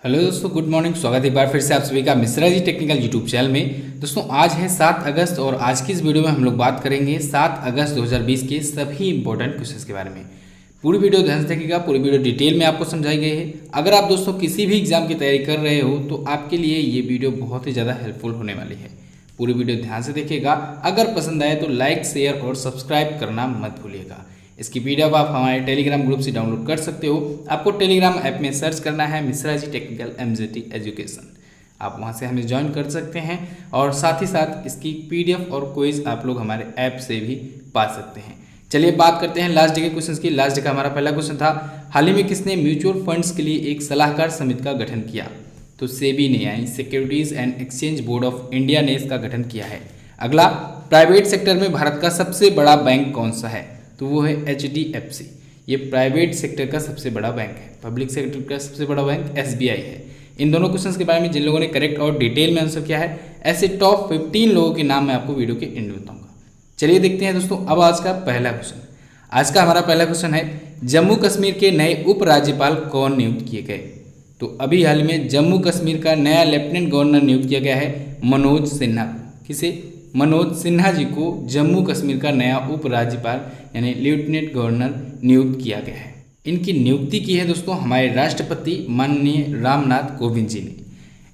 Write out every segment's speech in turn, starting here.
Hello दोस्तों, good morning. स्वागत है एक बार फिर से आप सभी का Mishra ji technical YouTube channel में। दोस्तों आज है 7 अगस्त और आज की इस वीडियो में हम लोग बात करेंगे 7 अगस्त 2020 के सभी इंपॉर्टेंट क्वेश्चंस के बारे में। पूरी वीडियो ध्यान से देखिएगा, पूरी वीडियो डिटेल में आपको समझाई गई है। अगर आप दोस्तों किसी भी एग्जाम की तैयारी कर रहे हो तो आपके लिए ये वीडियो बहुत ही ज़्यादा हेल्पफुल होने वाली है। पूरी वीडियो ध्यान से देखिएगा। अगर पसंद आए तो लाइक, शेयर और सब्सक्राइब करना मत भूलिएगा। इसकी पीडीएफ आप हमारे टेलीग्राम ग्रुप से डाउनलोड कर सकते हो। आपको टेलीग्राम ऐप में सर्च करना है Mishra ji technical MZT education. आप वहां से हमें ज्वाइन कर सकते हैं और साथ ही साथ इसकी पीडीएफ और क्विज आप लोग हमारे ऐप से भी पा सकते हैं। चलिए बात करते हैं लास्ट डे के क्वेश्चन की। लास्ट डे का हमारा पहला क्वेश्चन था, हाल ही में किसने म्यूचुअल फंड्स के लिए एक सलाहकार समिति का गठन किया? तो सेबी ने यानी securities and exchange board of India ने इसका गठन किया है। अगला, प्राइवेट सेक्टर में भारत का सबसे बड़ा बैंक कौन सा है? तो वो है HDFC। ये प्राइवेट सेक्टर का सबसे बड़ा बैंक है। पब्लिक सेक्टर का सबसे बड़ा बैंक SBI है। इन दोनों क्वेश्चंस के बारे में जिन लोगों ने करेक्ट और डिटेल में आंसर किया है, ऐसे टॉप 15 लोगों के नाम मैं आपको वीडियो के एंड में बताऊंगा। चलिए देखते हैं दोस्तों अब आज का पहला क्वेश्चन। आज का हमारा पहला क्वेश्चन है, जम्मू कश्मीर के नए उपराज्यपाल कौन नियुक्त किए गए? तो अभी हाल में जम्मू कश्मीर का नया लेफ्टिनेंट गवर्नर नियुक्त किया गया है मनोज सिन्हा। किसे? मनोज सिन्हा जी को जम्मू कश्मीर का नया उपराज्यपाल यानी लेफ्टिनेंट गवर्नर नियुक्त किया गया है। इनकी नियुक्ति की है दोस्तों हमारे राष्ट्रपति माननीय रामनाथ कोविंद जी ने।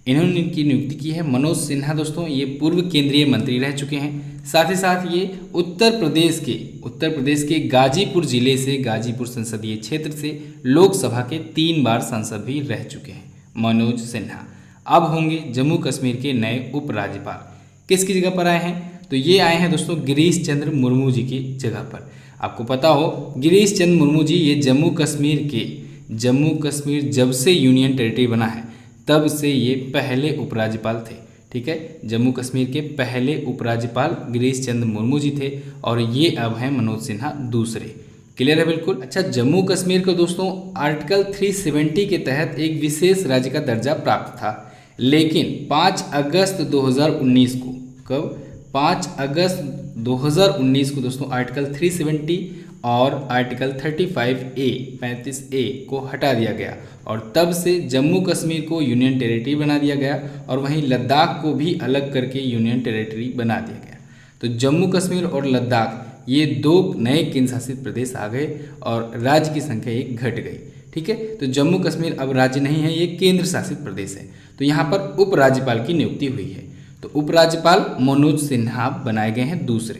इन्होंने इनकी नियुक्ति की है। मनोज सिन्हा दोस्तों ये पूर्व केंद्रीय मंत्री रह चुके हैं। साथ ही साथ ये उत्तर प्रदेश के गाजीपुर जिले से, गाजीपुर संसदीय क्षेत्र से लोकसभा के 3 बार सांसद भी रह चुके हैं मनोज सिन्हा। अब होंगे जम्मू कश्मीर के नए उपराज्यपाल। किसकी जगह पर आए हैं? तो ये आए हैं दोस्तों गिरीश चंद्र मुर्मू जी की जगह पर। आपको पता हो गिरीश चंद्र मुर्मू जी ये जम्मू कश्मीर जब से यूनियन टेरिटरी बना है तब से ये पहले उपराज्यपाल थे। ठीक है, जम्मू कश्मीर के पहले उपराज्यपाल गिरीश चंद्र मुर्मू जी थे और ये अब हैं मनोज सिन्हा दूसरे। क्लियर है बिल्कुल? अच्छा, जम्मू कश्मीर को दोस्तों आर्टिकल 370 के तहत एक विशेष राज्य का दर्जा प्राप्त था, लेकिन 5 अगस्त 2019 को, कब? 5 अगस्त 2019 को दोस्तों आर्टिकल 370 और आर्टिकल 35A को हटा दिया गया और तब से जम्मू कश्मीर को यूनियन टेरिटरी बना दिया गया और वहीं लद्दाख को भी अलग करके यूनियन टेरिटरी बना दिया गया। तो जम्मू कश्मीर और लद्दाख ये 2 नए केंद्र शासित प्रदेश आ गए और राज्य की संख्या एक घट गई। ठीक है, तो जम्मू कश्मीर अब राज्य नहीं है, ये केंद्र शासित प्रदेश है। तो यहाँ पर उपराज्यपाल की नियुक्ति हुई है। तो उपराज्यपाल मनोज सिन्हा बनाए गए हैं दूसरे।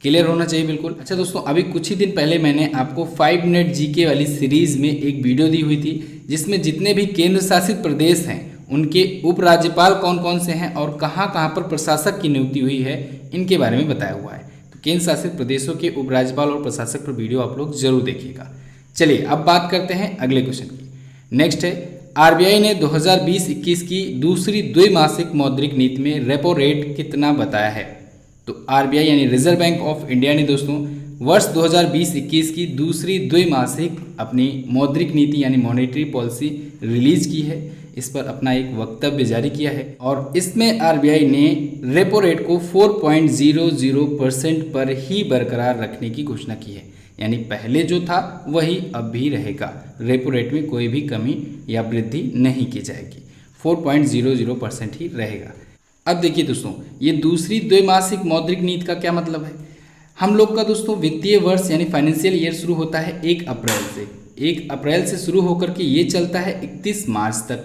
क्लियर होना चाहिए बिल्कुल। अच्छा दोस्तों, अभी कुछ ही दिन पहले मैंने आपको 5 मिनट GK वाली सीरीज में एक वीडियो दी हुई थी जिसमें जितने भी केंद्र शासित प्रदेश हैं उनके उपराज्यपाल कौन कौन से हैं और कहाँ कहाँ पर प्रशासक की नियुक्ति हुई है इनके बारे में बताया हुआ है। तो केंद्र शासित प्रदेशों के उपराज्यपाल और प्रशासक पर वीडियो आप लोग जरूर देखिएगा। चलिए अब बात करते हैं अगले क्वेश्चन की। नेक्स्ट है, RBI ने 2020-21 की दूसरी द्विमासिक मौद्रिक नीति में रेपो रेट कितना बताया है? तो RBI यानी रिजर्व बैंक ऑफ इंडिया ने दोस्तों वर्ष 2020-21 की दूसरी द्विमासिक अपनी मौद्रिक नीति यानी मॉनेटरी पॉलिसी रिलीज की है। इस पर अपना एक वक्तव्य जारी किया है और इसमें RBI ने रेपो रेट को 4.00% पर ही बरकरार रखने की घोषणा की है। यानी पहले जो था वही अब भी रहेगा। रेपो रेट में कोई भी कमी या वृद्धि नहीं की जाएगी, 4.00% ही रहेगा। अब देखिए दोस्तों, ये दूसरी द्विमासिक मौद्रिक नीति का क्या मतलब है? हम लोग का दोस्तों वित्तीय वर्ष यानी फाइनेंशियल ईयर शुरू होता है 1 अप्रैल से शुरू होकर के ये चलता है 31 मार्च तक।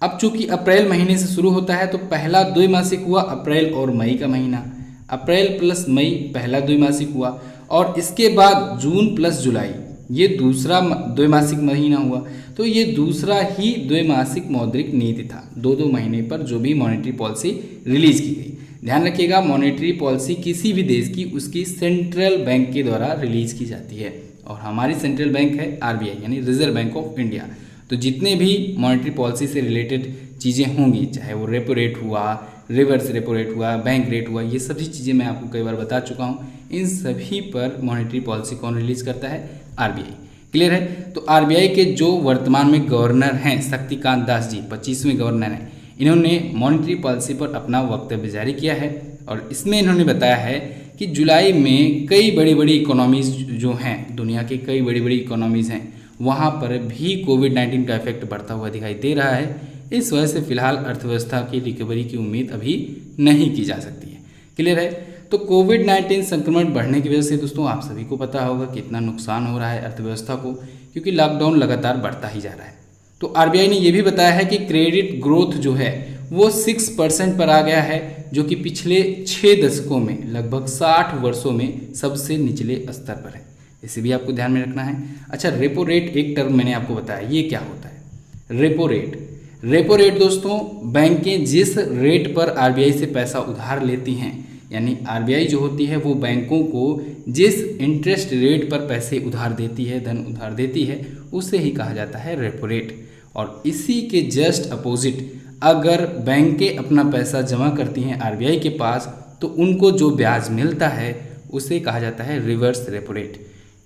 अब चूंकि अप्रैल महीने से शुरू होता है तो पहला द्विमासिक हुआ अप्रैल और मई का महीना, अप्रैल प्लस मई पहला द्विमासिक हुआ और इसके बाद जून प्लस जुलाई ये दूसरा द्विमासिक महीना हुआ। तो ये दूसरा ही द्विमासिक मौद्रिक नीति था। 2-2 महीने पर जो भी मॉनेटरी पॉलिसी रिलीज की गई। ध्यान रखिएगा, मॉनेटरी पॉलिसी किसी भी देश की उसकी सेंट्रल बैंक के द्वारा रिलीज की जाती है और हमारी सेंट्रल बैंक है RBI यानी रिजर्व बैंक ऑफ इंडिया। तो जितने भी मॉनेटरी पॉलिसी से रिलेटेड चीज़ें होंगी, चाहे वो रेपो रेट हुआ, रिवर्स रेपो रेट हुआ, बैंक रेट हुआ, ये सभी चीज़ें मैं आपको कई बार बता चुका हूँ। इन सभी पर मॉनेटरी पॉलिसी कौन रिलीज करता है? RBI। क्लियर है? तो RBI के जो वर्तमान में गवर्नर हैं शक्तिकांत दास जी, 25वें गवर्नर हैं, इन्होंने मॉनेटरी पॉलिसी पर अपना वक्तव्य जारी किया है और इसमें इन्होंने बताया है कि जुलाई में कई बड़ी बड़ी इकोनॉमीज़ जो हैं, दुनिया की कई बड़ी बड़ी इकोनॉमीज़ हैं, वहाँ पर भी कोविड-19 का इफेक्ट बढ़ता हुआ दिखाई दे रहा है। इस वजह से फिलहाल अर्थव्यवस्था की रिकवरी की उम्मीद अभी नहीं की जा सकती है। क्लियर है। तो कोविड-19 संक्रमण बढ़ने की वजह से दोस्तों आप सभी को पता होगा कितना नुकसान हो रहा है अर्थव्यवस्था को, क्योंकि लॉकडाउन लगातार बढ़ता ही जा रहा है। तो आरबीआई ने यह भी बताया है कि क्रेडिट ग्रोथ जो है वो 6% पर आ गया है, जो कि पिछले 6 दशकों में लगभग 60 वर्षों में सबसे निचले स्तर पर है। इसे भी आपको ध्यान में रखना है। अच्छा, रेपो रेट एक टर्म मैंने आपको बताया, ये क्या होता है रेपो रेट। रेपो रेट दोस्तों बैंकें जिस रेट पर आरबीआई से पैसा उधार लेती हैं, यानी आरबीआई जो होती है वो बैंकों को जिस इंटरेस्ट रेट पर पैसे उधार देती है, धन उधार देती है, उसे ही कहा जाता है रेपो रेट। और इसी के जस्ट अपोजिट अगर बैंकें अपना पैसा जमा करती हैं आरबीआई के पास तो उनको जो ब्याज मिलता है उसे कहा जाता है रिवर्स रेपो रेट।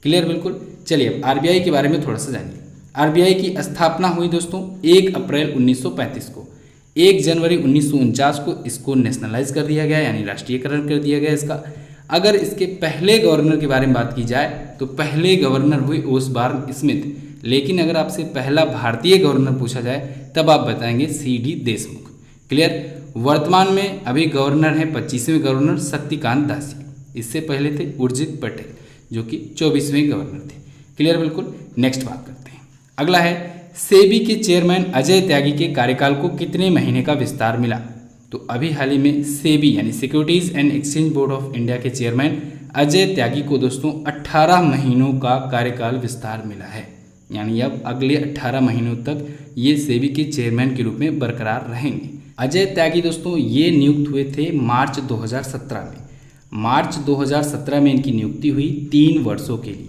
क्लियर बिल्कुल। चलिए अब आरबीआई के बारे में थोड़ा सा जानिए। आरबीआई की स्थापना हुई दोस्तों 1 अप्रैल 1935 को। 1 जनवरी 1949 को इसको नेशनलाइज कर दिया गया, यानी राष्ट्रीयकरण कर दिया गया इसका। अगर इसके पहले गवर्नर के बारे में बात की जाए तो पहले गवर्नर हुए ओसबॉर्न स्मिथ, लेकिन अगर आपसे पहला भारतीय गवर्नर पूछा जाए तब आप बताएंगे सी.डी. देशमुख। क्लियर। वर्तमान में अभी गवर्नर हैं 25वें गवर्नर शक्तिकांत दास। इससे पहले थे उर्जित पटेल जो कि 24वें गवर्नर थे। क्लियर बिल्कुल। नेक्स्ट बात करते हैं। अगला है सेबी के चेयरमैन अजय त्यागी के कार्यकाल को कितने महीने का विस्तार मिला। तो अभी हाल ही में सेबी यानी securities and exchange board of India के चेयरमैन अजय त्यागी को दोस्तों 18 महीनों का कार्यकाल विस्तार मिला है, यानी अब अगले 18 महीनों तक ये सेबी के चेयरमैन के रूप में बरकरार रहेंगे। अजय त्यागी दोस्तों ये नियुक्त हुए थे मार्च 2017 में। मार्च 2017 में इनकी नियुक्ति हुई 3 वर्षों के लिए,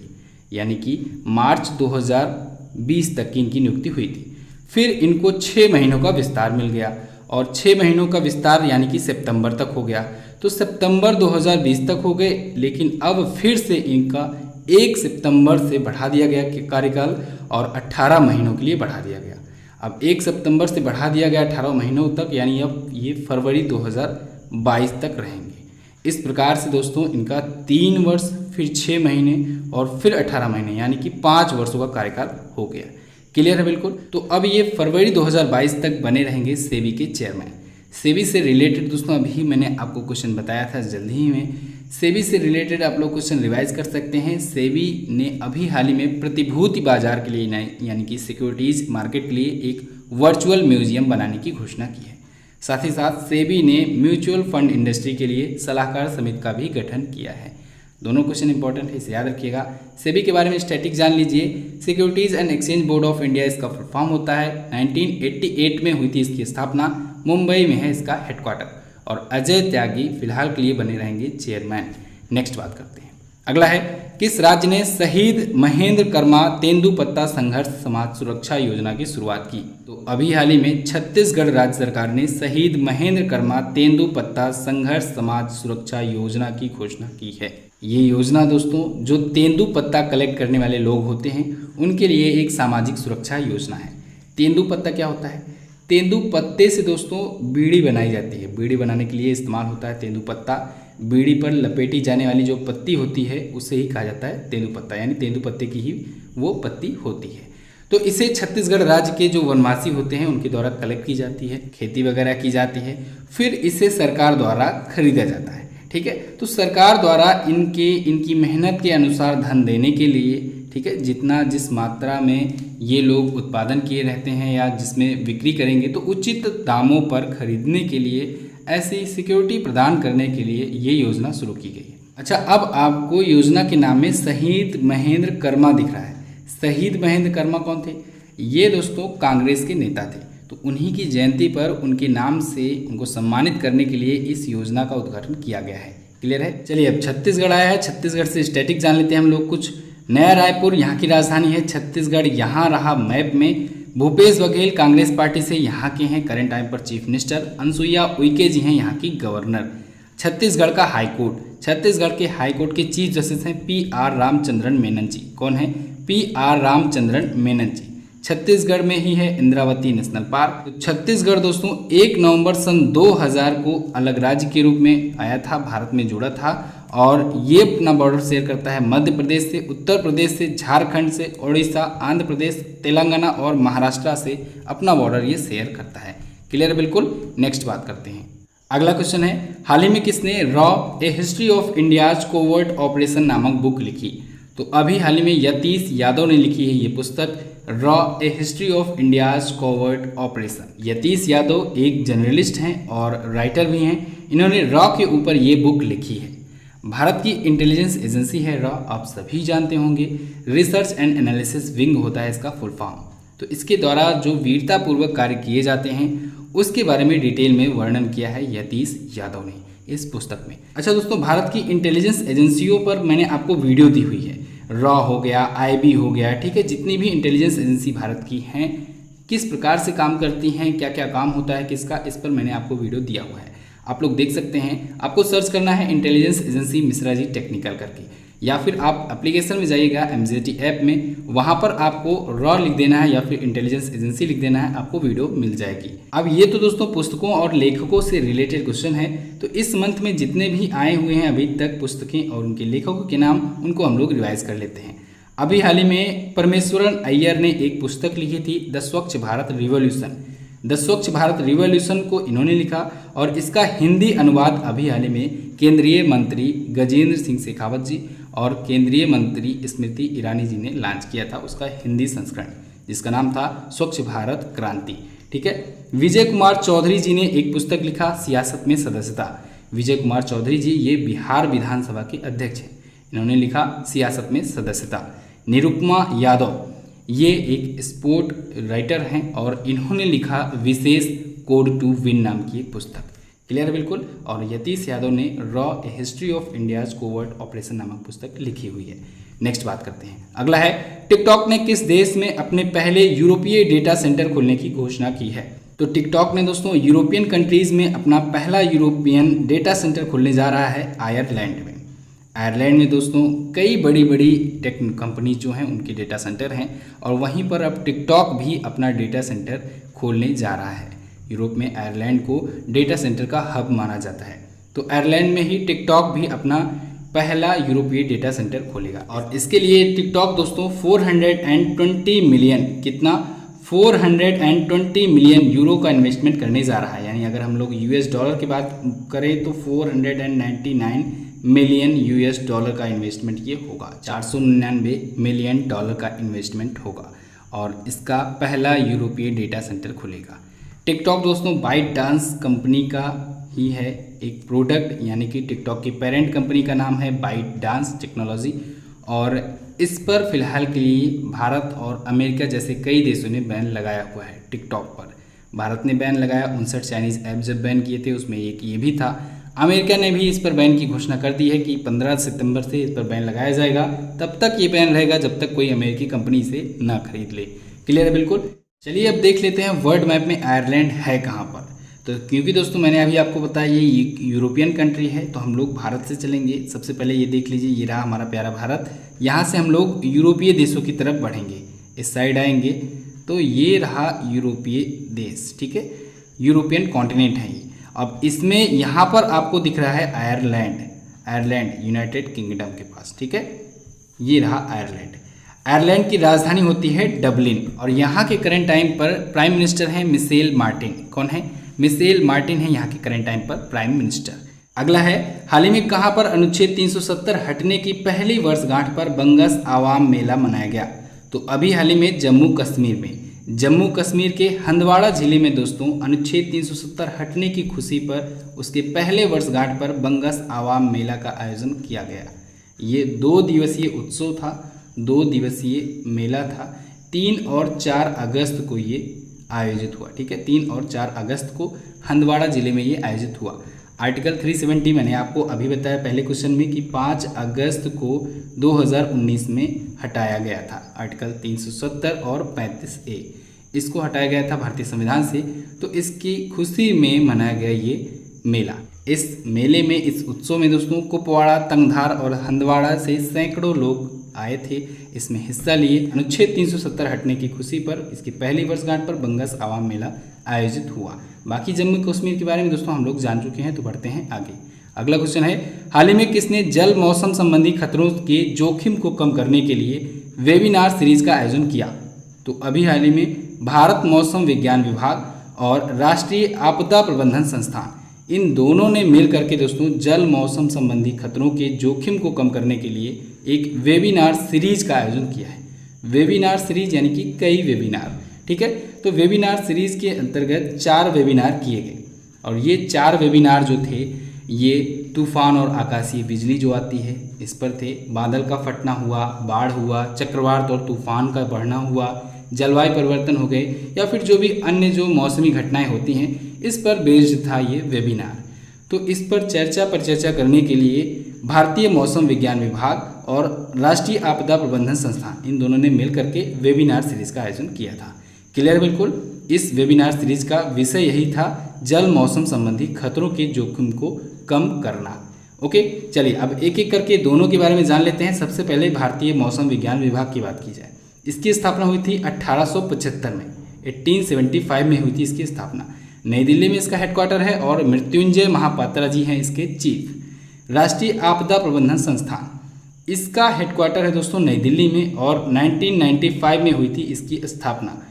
यानी कि मार्च 2020 तक की इनकी नियुक्ति हुई थी। फिर इनको 6 महीनों का विस्तार मिल गया और 6 महीनों का विस्तार यानी कि सितंबर तक हो गया। तो सितंबर 2020 तक हो गए, लेकिन अब फिर से इनका 1 सितंबर से बढ़ा दिया गया कार्यकाल और 18 महीनों के लिए बढ़ा दिया गया। अब 1 सितंबर से बढ़ा दिया गया 18 महीनों तक, यानी अब ये फरवरी 2022 तक रहेंगे। इस प्रकार से दोस्तों इनका 3 वर्ष, फिर 6 महीने और फिर 18 महीने, यानी कि 5 वर्षों का कार्यकाल हो गया। क्लियर है बिल्कुल। तो अब ये फरवरी 2022 तक बने रहेंगे सेबी के चेयरमैन। सेबी से रिलेटेड दोस्तों अभी मैंने आपको क्वेश्चन बताया था जल्दी ही में। सेबी से रिलेटेड आप लोग क्वेश्चन रिवाइज कर सकते हैं। सेबी ने अभी हाल ही में प्रतिभूति बाजार के लिए यानी कि सिक्योरिटीज मार्केट के लिए एक वर्चुअल म्यूजियम बनाने की घोषणा की है। साथ ही साथ सेबी ने म्यूचुअल फंड इंडस्ट्री के लिए सलाहकार समिति का भी गठन किया है। दोनों क्वेश्चन इंपॉर्टेंट है, इसे याद रखिएगा। सेबी के बारे में स्टैटिक जान लीजिए। Securities and exchange board of India इसका फुल फॉर्म होता है। 1988 में हुई थी इसकी स्थापना। मुंबई में है इसका हेडक्वार्टर और अजय त्यागी फिलहाल के लिए बने रहेंगे चेयरमैन। नेक्स्ट बात करते हैं। अगला है किस राज्य ने शहीद महेंद्र कर्मा तेंदुपत्ता संघर्ष समाज सुरक्षा योजना की शुरुआत की। तो अभी हाल ही में छत्तीसगढ़ राज्य सरकार ने शहीद महेंद्र कर्मा तेंदुपत्ता संघर्ष समाज सुरक्षा योजना की घोषणा की है। ये योजना दोस्तों जो तेंदुपत्ता कलेक्ट करने वाले लोग होते हैं उनके लिए एक सामाजिक सुरक्षा योजना है। तेंदुपत्ता क्या होता है? तेंदुपत्ते से दोस्तों बीड़ी बनाई जाती है। बीड़ी बनाने के लिए इस्तेमाल होता है तेंदुपत्ता। बीड़ी पर लपेटी जाने वाली जो पत्ती होती है उसे ही कहा जाता है तेंदुपत्ता, यानी तेंदुपत्ते की ही वो पत्ती होती है। तो इसे छत्तीसगढ़ राज्य के जो वनवासी होते हैं उनके द्वारा कलेक्ट की जाती है, खेती वगैरह की जाती है, फिर इसे सरकार द्वारा खरीदा जाता है। ठीक है, तो सरकार द्वारा इनकी मेहनत के अनुसार धन देने के लिए, ठीक है, जिस मात्रा में ये लोग उत्पादन किए रहते हैं या जिसमें बिक्री करेंगे तो उचित दामों पर खरीदने के लिए ऐसी सिक्योरिटी प्रदान करने के लिए ये योजना शुरू की गई है। अच्छा, अब आपको योजना के नाम में शहीद महेंद्र कर्मा दिख रहा है। शहीद महेंद्र कर्मा कौन थे? ये दोस्तों कांग्रेस के नेता थे। तो उन्हीं की जयंती पर उनके नाम से उनको सम्मानित करने के लिए इस योजना का उद्घाटन किया गया है। क्लियर है। चलिए अब छत्तीसगढ़ आया है। छत्तीसगढ़ से स्टैटिक जान लेते हैं हम लोग कुछ। नया रायपुर यहाँ की राजधानी है। छत्तीसगढ़ यहाँ रहा मैप में। भूपेश बघेल कांग्रेस पार्टी से यहाँ के हैं करंट टाइम पर चीफ मिनिस्टर। अनसुईया उइके जी हैं यहाँ की गवर्नर। छत्तीसगढ़ का हाईकोर्ट, छत्तीसगढ़ के हाईकोर्ट के चीफ जस्टिस हैं पी.आर. रामचंद्रन मेनन जी। कौन है? पी.आर. रामचंद्रन मेनन जी। छत्तीसगढ़ में ही है इंद्रावती नेशनल पार्क। तो छत्तीसगढ़ दोस्तों 1 नवंबर सन 2000 को अलग राज्य के रूप में आया था, भारत में जुड़ा था और ये अपना बॉर्डर शेयर करता है मध्य प्रदेश से, उत्तर प्रदेश से, झारखंड से, उड़ीसा, आंध्र प्रदेश, तेलंगाना और महाराष्ट्र से अपना बॉर्डर ये शेयर करता है। क्लियर है बिल्कुल। नेक्स्ट बात करते हैं। अगला क्वेश्चन है, हाल ही में किसने raw A history of India's covert operation नामक बुक लिखी? तो अभी हाल ही में यतीश यादव ने लिखी है ये पुस्तक, raw A history of India's covert operation. Yatish Yadav एक जर्नलिस्ट हैं और राइटर भी हैं। इन्होंने रॉ के ऊपर ये बुक लिखी है। भारत की इंटेलिजेंस एजेंसी है रॉ, आप सभी जानते होंगे। रिसर्च एंड एनालिसिस विंग होता है इसका फुल फॉर्म। तो इसके द्वारा जो वीरतापूर्वक कार्य किए जाते हैं उसके बारे में डिटेल में वर्णन किया है यतीश यादव ने इस पुस्तक में। अच्छा दोस्तों, भारत की इंटेलिजेंस एजेंसियों पर मैंने आपको वीडियो दी हुई है। रॉ हो गया, आईबी हो गया, ठीक है, जितनी भी इंटेलिजेंस एजेंसी भारत की हैं किस प्रकार से काम करती हैं, क्या क्या काम होता है किसका, इस पर मैंने आपको वीडियो दिया हुआ है, आप लोग देख सकते हैं। आपको सर्च करना है intelligence agency Mishra ji technical करके, या फिर आप एप्लीकेशन में जाइएगा MZT ऐप में, वहाँ पर आपको रॉ लिख देना है या फिर इंटेलिजेंस एजेंसी लिख देना है, आपको वीडियो मिल जाएगी। अब ये तो दोस्तों पुस्तकों और लेखकों से रिलेटेड क्वेश्चन है। तो इस मंथ में जितने भी आए हुए हैं अभी तक पुस्तकें और उनके लेखकों के नाम, उनको हम लोग रिवाइज कर लेते हैं। अभी हाल ही में परमेश्वरन अय्यर ने एक पुस्तक लिखी थी, द स्वच्छ भारत रिवॉल्यूशन। द स्वच्छ भारत रिवॉल्यूशन को इन्होंने लिखा और इसका हिंदी अनुवाद अभी हाल ही में केंद्रीय मंत्री गजेंद्र सिंह शेखावत जी और केंद्रीय मंत्री स्मृति ईरानी जी ने लॉन्च किया था, उसका हिंदी संस्करण जिसका नाम था स्वच्छ भारत क्रांति। ठीक है। विजय कुमार चौधरी जी ने एक पुस्तक लिखा, सियासत में सदस्यता। विजय कुमार चौधरी जी ये बिहार विधानसभा के अध्यक्ष हैं, इन्होंने लिखा सियासत में सदस्यता। निरुपमा यादव ये एक स्पोर्ट राइटर हैं और इन्होंने लिखा विशेष कोड टू विन नाम की एक पुस्तक। क्लियर है बिल्कुल। और यतीश यादव ने raw A history of India's covert operation नामक पुस्तक लिखी हुई है। नेक्स्ट बात करते हैं। अगला है, टिकटॉक ने किस देश में अपने पहले यूरोपीय डेटा सेंटर खोलने की घोषणा की है? तो टिकटॉक ने दोस्तों यूरोपियन कंट्रीज में अपना पहला यूरोपियन डेटा सेंटर खोलने जा रहा है आयरलैंड में। आयरलैंड में दोस्तों कई बड़ी बड़ी टेक कंपनी जो हैं उनके डेटा सेंटर हैं और वहीं पर अब टिकटॉक भी अपना डेटा सेंटर खोलने जा रहा है। यूरोप में आयरलैंड को डेटा सेंटर का हब माना जाता है, तो आयरलैंड में ही टिकटॉक भी अपना पहला यूरोपीय डेटा सेंटर खोलेगा। और इसके लिए टिकटॉक दोस्तों 420 मिलियन, कितना 420 मिलियन यूरो का इन्वेस्टमेंट करने जा रहा है। यानी अगर हम लोग यूएस डॉलर की बात करें तो 499 मिलियन यूएस डॉलर का इन्वेस्टमेंट ये होगा, 499 मिलियन डॉलर का इन्वेस्टमेंट होगा और इसका पहला यूरोपीय डेटा सेंटर खुलेगा। टिकटॉक दोस्तों बाइट डांस कंपनी का ही है एक प्रोडक्ट, यानी कि टिकटॉक की पेरेंट कंपनी का नाम है बाइट डांस टेक्नोलॉजी और इस पर फिलहाल के लिए भारत और अमेरिका जैसे कई देशों ने बैन लगाया हुआ है। टिकटॉक पर भारत ने बैन लगाया, 59 चाइनीज़ ऐप जब बैन किए थे उसमें एक ये भी था। अमेरिका ने भी इस पर बैन की घोषणा कर दी है कि 15 सितंबर से इस पर बैन लगाया जाएगा। तब तक ये बैन रहेगा जब तक कोई अमेरिकी कंपनी इसे ना खरीद ले। क्लियर है बिल्कुल। चलिए अब देख लेते हैं वर्ल्ड मैप में आयरलैंड है कहाँ पर। तो क्योंकि दोस्तों मैंने अभी आपको बताया ये यूरोपियन कंट्री है, तो हम लोग भारत से चलेंगे। सबसे पहले ये देख लीजिए, ये रहा हमारा प्यारा भारत। यहाँ से हम लोग यूरोपीय देशों की तरफ बढ़ेंगे, इस साइड आएंगे तो ये रहा यूरोपीय देश। ठीक है, यूरोपियन कॉन्टिनेंट है ये। अब इसमें यहाँ पर आपको दिख रहा है आयरलैंड यूनाइटेड किंगडम के पास। ठीक है, ये रहा आयरलैंड। आयरलैंड की राजधानी होती है डबलिन और यहाँ के करंट टाइम पर प्राइम मिनिस्टर हैं मिशेल मार्टिन। कौन है? मिशेल मार्टिन है यहाँ के करंट टाइम पर प्राइम मिनिस्टर। अगला है, हाल ही में कहाँ पर अनुच्छेद 370 हटने की पहली वर्षगांठ पर बंगस आवाम मेला मनाया गया? तो अभी हाल ही में जम्मू कश्मीर में, जम्मू कश्मीर के हंदवाड़ा जिले में दोस्तों अनुच्छेद 370 हटने की खुशी पर उसके पहले वर्षगांठ पर बंगस आवाम मेला का आयोजन किया गया। ये 2 दिवसीय उत्सव था, 2 दिवसीय मेला था। 3 और 4 अगस्त को ये आयोजित हुआ। ठीक है, 3 और 4 अगस्त को हंदवाड़ा जिले में ये आयोजित हुआ। आर्टिकल 370 मैंने आपको अभी बताया पहले क्वेश्चन में कि 5 अगस्त को 2019 में हटाया गया था। आर्टिकल 370 और 35A इसको हटाया गया था भारतीय संविधान से, तो इसकी खुशी में मनाया गया ये मेला। इस मेले में, इस उत्सव में दोस्तों कुपवाड़ा, तंगधार और हंदवाड़ा से सैकड़ों लोग आए थे, इसमें हिस्सा लिए। अनुच्छेद 370 हटने की खुशी पर इसकी पहली वर्षगांठ पर बंगस आवाम मेला आयोजित हुआ। बाकी जम्मू कश्मीर के बारे में दोस्तों हम लोग जान चुके हैं, तो बढ़ते हैं आगे। अगला क्वेश्चन है, हाल ही में किसने जल मौसम संबंधी खतरों के जोखिम को कम करने के लिए वेबिनार सीरीज का आयोजन किया? तो अभी हाल ही में भारत मौसम विज्ञान विभाग और राष्ट्रीय आपदा प्रबंधन संस्थान, इन दोनों ने मिल करके दोस्तों जल मौसम संबंधी खतरों के जोखिम को कम करने के लिए एक वेबिनार सीरीज का आयोजन किया है। वेबिनार सीरीज यानी कि कई वेबिनार, ठीक है। तो वेबिनार सीरीज के अंतर्गत 4 वेबिनार किए गए और ये 4 वेबिनार जो थे ये तूफान और आकाशीय बिजली जो आती है इस पर थे, बादल का फटना हुआ, बाढ़ हुआ, चक्रवात और तूफान का बढ़ना हुआ, जलवायु परिवर्तन हो गए या फिर जो भी अन्य जो मौसमी घटनाएं होती हैं इस पर बेस्ड था ये वेबिनार। तो इस पर परिचर्चा करने के लिए भारतीय मौसम विज्ञान विभाग और राष्ट्रीय आपदा प्रबंधन संस्थान, इन दोनों ने मिल करके वेबिनार सीरीज का आयोजन किया था। क्लियर? बिल्कुल। इस वेबिनार सीरीज का विषय यही था, जल मौसम संबंधी खतरों के जोखिम को कम करना। ओके, चलिए अब एक एक करके दोनों के बारे में जान लेते हैं। सबसे पहले भारतीय मौसम विज्ञान विभाग की बात की जाए, इसकी स्थापना हुई थी 1875 में, 1875 में हुई थी इसकी स्थापना। नई दिल्ली में इसका हेडक्वार्टर है और मृत्युंजय महापात्रा जी हैं इसके चीफ। राष्ट्रीय आपदा प्रबंधन संस्थान, इसका हेडक्वार्टर है दोस्तों नई दिल्ली में और 1995 में हुई थी इसकी स्थापना।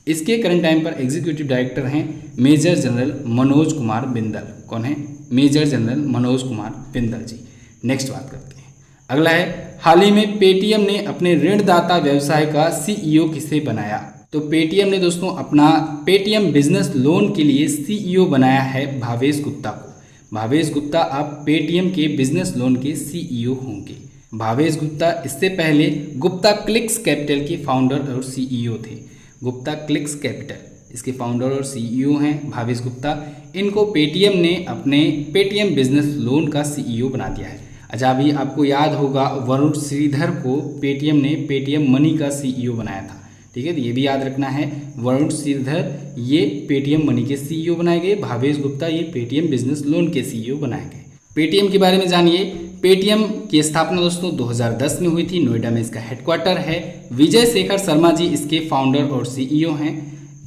इसके करंट टाइम पर एग्जीक्यूटिव डायरेक्टर हैं मेजर जनरल मनोज कुमार बिंदल। कौन है? मेजर जनरल मनोज कुमार बिंदल जी। नेक्स्ट बात करते हैं। अगला है, हाल ही में पेटीएम ने अपने ऋणदाता व्यवसाय का सीईओ किसे बनाया? तो पेटीएम ने दोस्तों अपना पेटीएम बिजनेस लोन के लिए सीईओ बनाया है भावेश गुप्ता को। भावेश गुप्ता अब पेटीएम के बिजनेस लोन के सीईओ होंगे। भावेश गुप्ता इससे पहले गुप्ता क्लिक्स कैपिटल के फाउंडर और सीईओ थे। गुप्ता क्लिक्स कैपिटल, इसके फाउंडर और सीईओ हैं भावेश गुप्ता। इनको पेटीएम ने अपने पेटीएम बिजनेस लोन का सीईओ बना दिया है। अच्छा, अभी आपको याद होगा वरुण श्रीधर को पेटीएम ने पेटीएम मनी का सीईओ बनाया था, ठीक है। तो ये भी याद रखना है, वरुण श्रीधर ये पेटीएम मनी के सीईओ बनाए गए, भावेश गुप्ता ये पेटीएम बिजनेस लोन के सीईओ बनाए गए। पेटीएम के बारे में जानिए। पेटीएम की स्थापना दोस्तों 2010 में हुई थी, नोएडा में इसका हेडक्वार्टर है। विजय शेखर शर्मा जी इसके फाउंडर और सीईओ हैं।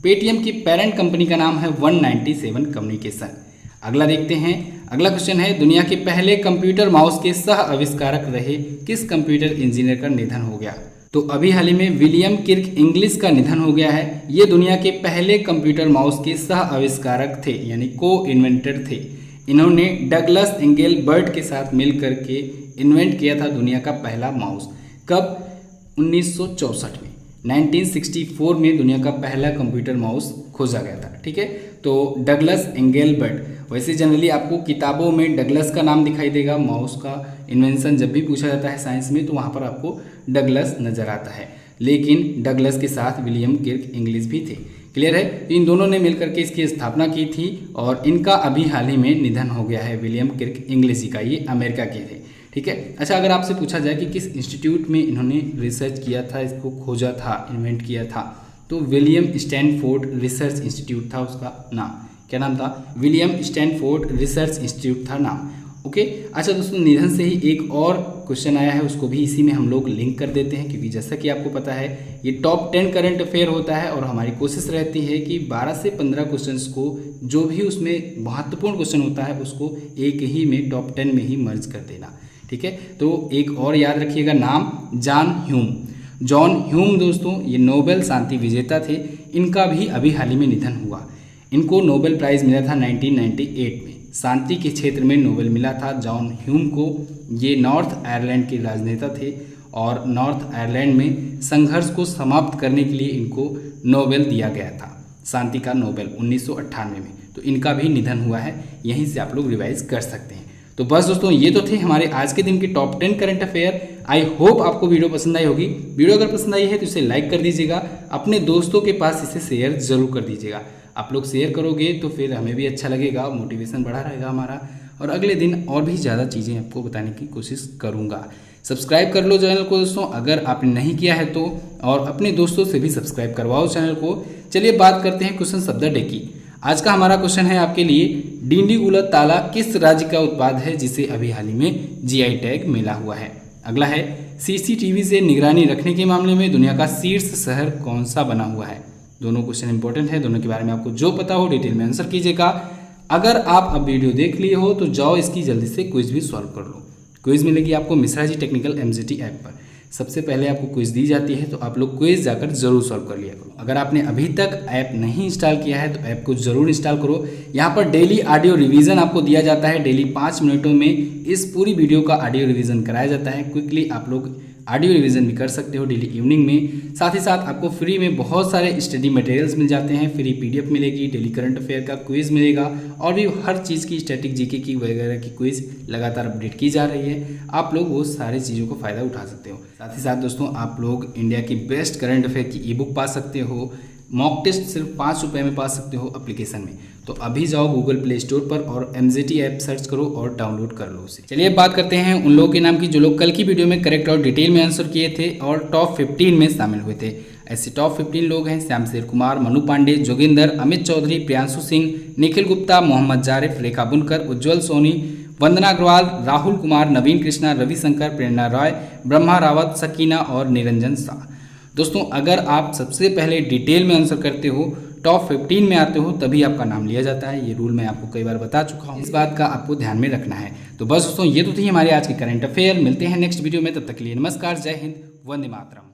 पेटीएम की पेरेंट कंपनी का नाम है 197 कम्युनिकेशन। अगला देखते हैं। अगला क्वेश्चन है, दुनिया के पहले कंप्यूटर माउस के सह आविष्कारक रहे किस कंप्यूटर इंजीनियर का निधन हो गया? तो अभी हाल ही में विलियम किर्क इंग्लिश का निधन हो गया है। ये दुनिया के पहले कंप्यूटर माउस के सह आविष्कारक थे, यानी को इन्वेंटर थे। इन्होंने डगलस एंगलबर्ट के साथ मिल करके इन्वेंट किया था दुनिया का पहला माउस। कब? 1964 में, 1964 में दुनिया का पहला कंप्यूटर माउस खोजा गया था, ठीक है। तो डगलस एंगलबर्ट, वैसे जनरली आपको किताबों में डगलस का नाम दिखाई देगा, माउस का इन्वेंशन जब भी पूछा जाता है साइंस में तो वहाँ पर आपको डगलस नज़र आता है, लेकिन डगलस के साथ विलियम किर्क इंग्लिश भी थे। क्लियर है? तो इन दोनों ने मिलकर के इसकी स्थापना की थी और इनका अभी हाल ही में निधन हो गया है, विलियम किर्क इंग्लिश जी का। ये अमेरिका के थे, ठीक है। अच्छा, अगर आपसे पूछा जाए कि किस इंस्टीट्यूट में इन्होंने रिसर्च किया था, इसको खोजा था, इन्वेंट किया था, तो विलियम स्टैनफोर्ड रिसर्च इंस्टीट्यूट था उसका नाम। क्या नाम था? विलियम स्टैनफोर्ड रिसर्च इंस्टीट्यूट था नाम। ओके। अच्छा दोस्तों, निधन से ही एक और क्वेश्चन आया है, उसको भी इसी में हम लोग लिंक कर देते हैं, क्योंकि जैसा कि आपको पता है ये टॉप 10 करंट अफेयर होता है और हमारी कोशिश रहती है कि 12 से 15 क्वेश्चंस को, जो भी उसमें महत्वपूर्ण क्वेश्चन होता है उसको एक ही में टॉप 10 में ही मर्ज कर देना, ठीक है। तो एक और याद रखिएगा नाम, जॉन ह्यूम। जॉन ह्यूम दोस्तों ये नोबेल शांति विजेता थे। इनका भी अभी हाल ही में निधन हुआ। इनको नोबेल प्राइज़ मिला था 1998 में, शांति के क्षेत्र में नोबेल मिला था जॉन ह्यूम को। ये नॉर्थ आयरलैंड के राजनेता थे और नॉर्थ आयरलैंड में संघर्ष को समाप्त करने के लिए इनको नोबेल दिया गया था, शांति का नोबेल 1998 में। तो इनका भी निधन हुआ है, यहीं से आप लोग रिवाइज कर सकते हैं। तो बस दोस्तों, ये तो थे हमारे आज के दिन के top 10 current affair. I hope आपको वीडियो पसंद आई होगी। वीडियो अगर पसंद आई है तो इसे लाइक कर दीजिएगा, अपने दोस्तों के पास इसे शेयर जरूर कर दीजिएगा। आप लोग शेयर करोगे तो फिर हमें भी अच्छा लगेगा, मोटिवेशन बढ़ा रहेगा हमारा, और अगले दिन और भी ज़्यादा चीज़ें आपको बताने की कोशिश करूँगा। सब्सक्राइब कर लो चैनल को दोस्तों अगर आपने नहीं किया है तो, और अपने दोस्तों से भी सब्सक्राइब करवाओ चैनल को। चलिए बात करते हैं क्वेश्चन ऑफ द डे की। आज का हमारा क्वेश्चन है आपके लिए, डिंडीगुल ताला किस राज्य का उत्पाद है जिसे अभी हाल ही में जीआई टैग मिला हुआ है? अगला है, सीसीटीवी से निगरानी रखने के मामले में दुनिया का शीर्ष शहर कौन सा बना हुआ है। दोनों क्वेश्चन इंपॉर्टेंट है, दोनों के बारे में आपको जो पता हो डिटेल में आंसर कीजिएगा। अगर आप अब वीडियो देख लिए हो तो जाओ इसकी जल्दी से क्विज भी सॉल्व कर लो। क्विज मिलेगी आपको Mishra ji technical MGT app पर। सबसे पहले आपको क्विज दी जाती है तो आप लोग क्विज जाकर जरूर सॉल्व कर लिया करो। अगर आपने अभी तक ऐप नहीं इंस्टॉल किया है तो ऐप को जरूर इंस्टॉल करो। यहाँ पर डेली ऑडियो रिवीजन आपको दिया जाता है। डेली 5 मिनटों में इस पूरी वीडियो का ऑडियो रिवीजन कराया जाता है। क्विकली आप लोग ऑडियो रिवीजन भी कर सकते हो डेली इवनिंग में। साथ ही साथ आपको फ्री में बहुत सारे स्टडी मटेरियल्स मिल जाते हैं। फ्री पीडीएफ मिलेगी, डेली करंट अफेयर का क्विज मिलेगा और भी हर चीज़ की स्टैटिक जीके की वगैरह की क्विज लगातार अपडेट की जा रही है। आप लोग वो सारी चीज़ों का फ़ायदा उठा सकते हो। साथ ही साथ दोस्तों आप लोग इंडिया की बेस्ट करंट अफेयर की ई बुक पा सकते हो। मॉक टेस्ट सिर्फ 5 रुपये में पा सकते हो एप्लीकेशन में। तो अभी जाओ गूगल प्ले स्टोर पर और एमजीटी ऐप सर्च करो और डाउनलोड कर लो उसे। चलिए बात करते हैं उन लोगों के नाम की जो लोग कल की वीडियो में करेक्ट और डिटेल में आंसर किए थे और टॉप 15 में शामिल हुए थे। ऐसे टॉप 15 लोग हैं श्याम शेर कुमार, मनु पांडे, जोगिंदर, अमित चौधरी, प्रियांशु सिंह, निखिल गुप्ता, मोहम्मद जारिफ, रेखा बुनकर, उज्ज्वल सोनी, वंदना अग्रवाल, राहुल कुमार, नवीन कृष्णा, रविशंकर, प्रेरणा रॉय, ब्रह्मा रावत, सकीना और निरंजन शाह। दोस्तों अगर आप सबसे पहले डिटेल में आंसर करते हो, टॉप 15 में आते हो, तभी आपका नाम लिया जाता है। ये रूल मैं आपको कई बार बता चुका हूँ, इस बात का आपको ध्यान में रखना है। तो बस दोस्तों ये तो थी हमारी आज की करंट अफेयर। मिलते हैं नेक्स्ट वीडियो में, तब तक के लिए नमस्कार, जय हिंद, वंदे मातरम।